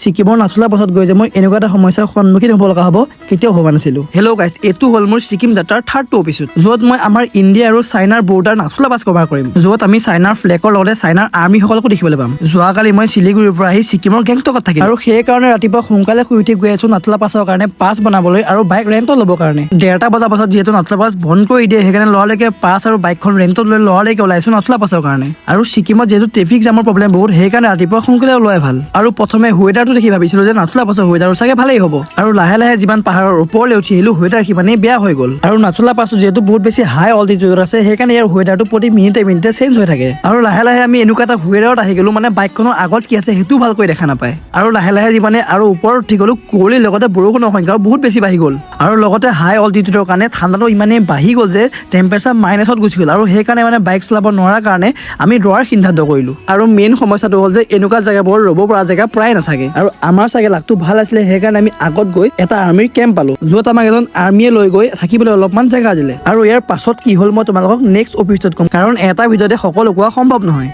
ছিকিমৰ নাথুলা পাছত গৈ যে মই এনেকুৱা এটা সমস্যাৰ সন্মুখীন হ'ব লগা হ'ব কেতিয়াও ভবা নাছিলো। হেল্ল' গাইজ, এইটো হ'ল মোৰ ছিকিম যাত্ৰাৰ থাৰ্ড এপিছড, য'ত মই আমাৰ ইণ্ডিয়া আৰু চাইনাৰ বৰ্ডাৰ নাথুলা পাছ কভাৰ কৰিম, য'ত আমি চাইনাৰ ফ্লেগৰ লগতে চাইনাৰ আৰ্মিসকলকো দেখিবলৈ পাম। যোৱাকালি মই শিলিগুৰিৰ পৰা আহি ছিকিমৰ গেংটকত থাকিম আৰু সেইকাৰণে ৰাতিপুৱা সোনকালে শুই উঠি গৈ আছো নাথুলা পাছৰ কাৰণে পাছ বনাবলৈ আৰু বাইক ৰেণ্টত ল'বৰ কাৰণে। 1:30 বজাৰ পাছত যিহেতু নাথুলা পাছ বন্ধ কৰি দিয়ে, সেইকাৰণে লৰালৈকে পাছ আৰু বাইকখন ৰেণ্টত লৈ লৰালৈকে ওলাইছো নাথুলা পাছৰ কাৰণে। আৰু ছিকিমত যিহেতু ট্ৰেফিক জামৰ প্ৰব্লেম বহুত, সেইকাৰণে ৰাতিপুৱা সোনকালে ওলোৱাই ভাল। আৰু প্ৰথমে ৱেডাৰটো দেখি ভাবিছিলো যে নাথুলা পাছৰ ৱেডাৰ চাগে ভালেই হ'ব, আৰু লাহে লাহে যিমান পাহাৰৰ ওপৰলৈ উঠি আহিলো ৱেডাৰ সিমানেই বেয়া হৈ গ'ল। আৰু নাথুলা পাছ যিহেতু বহুত বেছি হাই অল্টিটিউডত আছে, সেইকাৰণে ইয়াৰ ৱেডাৰটো প্ৰতি মিনিটে মিনিটে চেঞ্জ হৈ থাকে। আৰু লাহে লাহে আমি এনেকুৱা এটা ৱেডাৰত আহি গ'লো মানে বাইকখনৰ আগত কি আছে সেইটোও ভালকৈ দেখা নাপায়। আৰু লাহে লাহে যিমানে আৰু ওপৰত উঠি গ'লো, কুঁৱলীৰ লগতে বৰষুণৰ সংখ্যাও বহুত বেছি বাঢ়ি গ'ল। আৰু লগতে হাই অল্টিটিউডৰ কাৰণে ঠাণ্ডাটো ইমানেই বাঢ়ি গ'ল যে টেম্পাৰেচাৰ মাইনাছত গুচি গ'ল, আৰু সেইকাৰণে মানে বাইক চলাব নোৱাৰাৰ কাৰণে আমি দৌৰাৰ সিদ্ধান্ত কৰিলো। আৰু মেইন সমস্যাটো হ'ল যে এনেকুৱা জেগাবোৰ ৰ'ব পৰা জেগা প্ৰায় নাথাকে, আৰু আমাৰ চাগে লাকটো ভাল আছিলে, সেইকাৰণে আমি আগত গৈ এটা আৰ্মিৰ কেম্প পালো, য'ত আমাক এজন আৰ্মিয়ে লৈ গৈ থাকিবলৈ অলপমান জেগা দিলে। আৰু ইয়াৰ পাছত কি হ'ল মই তোমালোকক নেক্সট এপিছডত ক'ম, কাৰণ এটা ভিডিঅ'তে সকলো কোৱা সম্ভৱ নহয়।